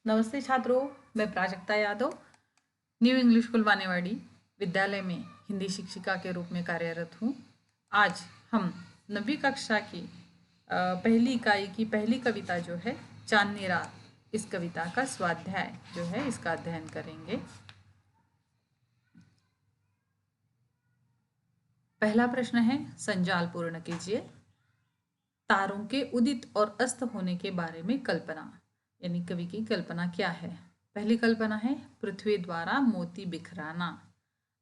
नमस्ते छात्रों, मैं Prajakta Yadav new English school Banewadi विद्यालय में हिंदी शिक्षिका के रूप में कार्यरत हूँ। आज हम 9वीं कक्षा की पहली इकाई की पहली कविता जो है चांदनी रात, इस कविता का स्वाध्याय जो है इसका अध्ययन करेंगे। पहला प्रश्न है, संजाल पूर्ण कीजिए। तारों के उदित और अस्त होने के बारे में कल्पना, यानी कवि की कल्पना क्या है। पहली कल्पना है पृथ्वी द्वारा मोती बिखराना।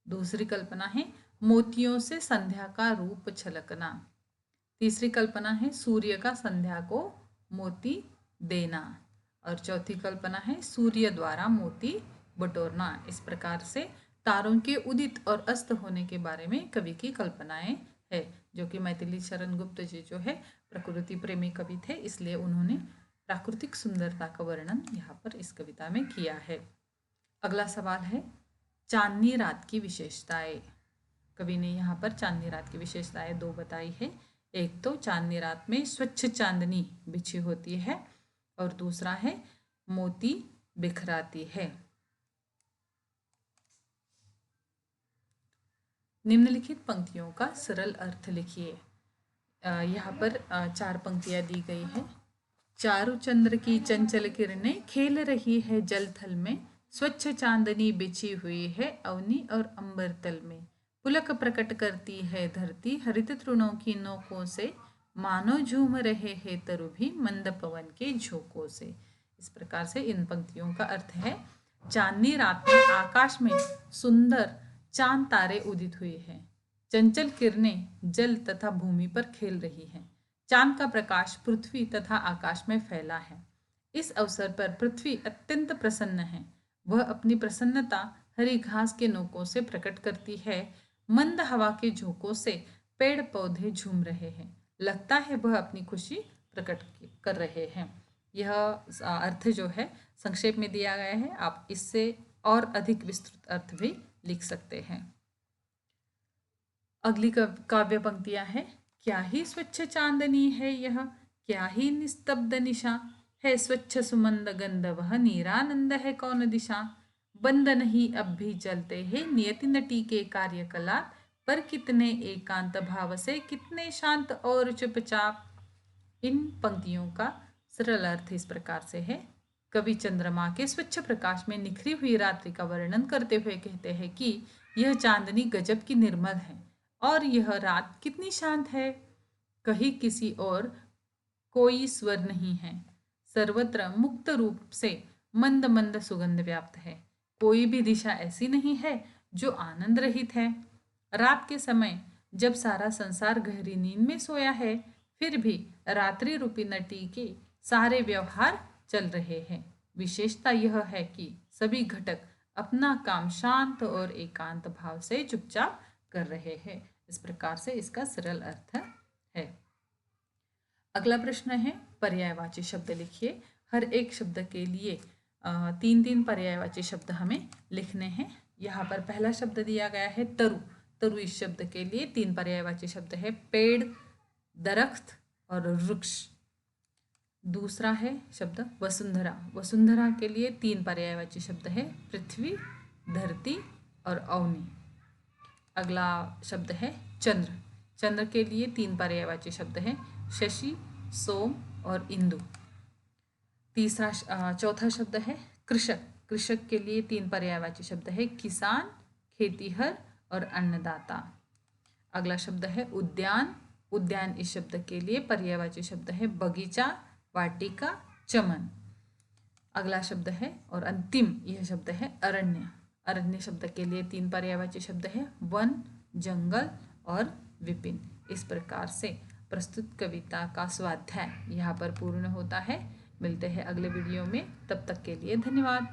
दूसरी कल्पना है मोतियों से संध्या का रूप छलकना। तीसरी कल्पना है सूर्य का संध्या को मोती देना। और चौथी कल्पना है सूर्य द्वारा मोती बटोरना। इस प्रकार से तारों के उदित और अस्त होने के बारे में कवि की कल्पनाएं है, जो कि मैथिली शरण गुप्त जी जो है प्रकृति प्रेमी कवि थे, इसलिए उन्होंने प्राकृतिक सुंदरता का वर्णन यहाँ पर इस कविता में किया है। अगला सवाल है, चांदनी रात की विशेषताएं। कवि ने यहाँ पर चांदनी रात की विशेषताएं दो बताई है। एक तो चांदनी रात में स्वच्छ चांदनी बिछी होती है और दूसरा है मोती बिखराती है। निम्नलिखित पंक्तियों का सरल अर्थ लिखिए। यहाँ पर 4 पंक्तियां दी गई है। चारु चंद्र की चंचल किरणें खेल रही है जल थल में, स्वच्छ चांदनी बिछी हुई है अवनी और अंबर तल में, पुलक प्रकट करती है धरती हरित तृणों की नोकों से, मानो झूम रहे हैं तरु भी मंद पवन के झोंकों से। इस प्रकार से इन पंक्तियों का अर्थ है, चांदनी रात में आकाश में सुंदर चांद तारे उदित हुए हैं, चंचल किरणें जल तथा भूमि पर खेल रही हैं, चांद का प्रकाश पृथ्वी तथा आकाश में फैला है। इस अवसर पर पृथ्वी अत्यंत प्रसन्न है, वह अपनी प्रसन्नता हरी घास के नोकों से प्रकट करती है, मंद हवा के झोंकों से पेड़ पौधे झूम रहे हैं, लगता है वह अपनी खुशी प्रकट कर रहे हैं। यह अर्थ जो है संक्षेप में दिया गया है, आप इससे और अधिक विस्तृत अर्थ भी लिख सकते हैं। अगली काव्य पंक्तियां हैं, क्या ही स्वच्छ चांदनी है यह, क्या ही निस्तब्ध निशा है, स्वच्छ सुमंद गंध वह नीरानंद है कौन दिशा, बंद नहीं अब भी चलते हैं नियति नटी के कार्यकलाप, पर कितने एकांत भाव से कितने शांत और चुपचाप। इन पंक्तियों का सरल अर्थ इस प्रकार से है, कवि चंद्रमा के स्वच्छ प्रकाश में निखरी हुई रात्रि का वर्णन करते हुए कहते हैं कि यह चांदनी गजब की निर्मल है और यह रात कितनी शांत है, कहीं किसी और कोई स्वर नहीं है, सर्वत्र मुक्त रूप से मंद मंद सुगंध व्याप्त है, कोई भी दिशा ऐसी नहीं है जो आनंद रहित है। रात के समय जब सारा संसार गहरी नींद में सोया है, फिर भी रात्रि रूपी नटी के सारे व्यवहार चल रहे हैं। विशेषता यह है कि सभी घटक अपना काम शांत और एकांत भाव से चुपचाप कर रहे हैं। इस प्रकार से इसका सरल अर्थ है। अगला प्रश्न है, पर्यायवाची शब्द लिखिए। हर एक शब्द के लिए 3-3 पर्यायवाची शब्द हमें लिखने हैं। यहाँ पर पहला शब्द दिया गया है तरु। तरु इस शब्द के लिए 3 पर्यायवाची शब्द है, पेड़, दरख्त और वृक्ष। दूसरा है शब्द वसुंधरा। वसुंधरा के लिए 3 पर्यायवाची शब्द है, पृथ्वी, धरती और अवनी। अगला शब्द है चंद्र। चंद्र के लिए 3 पर्यायवाची शब्द हैं, शशि, सोम और इंदु। चौथा शब्द है कृषक। कृषक के लिए 3 पर्यायवाची शब्द है, किसान, खेतीहर और अन्नदाता। अगला शब्द है उद्यान। उद्यान इस शब्द के लिए पर्यायवाची शब्द है, बगीचा, वाटिका, चमन। अगला शब्द है और अंतिम यह शब्द है अरण्य। अरण्य शब्द के लिए 3 पर्यायवाची शब्द है, वन, जंगल और विपिन। इस प्रकार से प्रस्तुत कविता का स्वाध्याय यहाँ पर पूर्ण होता है। मिलते हैं अगले वीडियो में, तब तक के लिए धन्यवाद।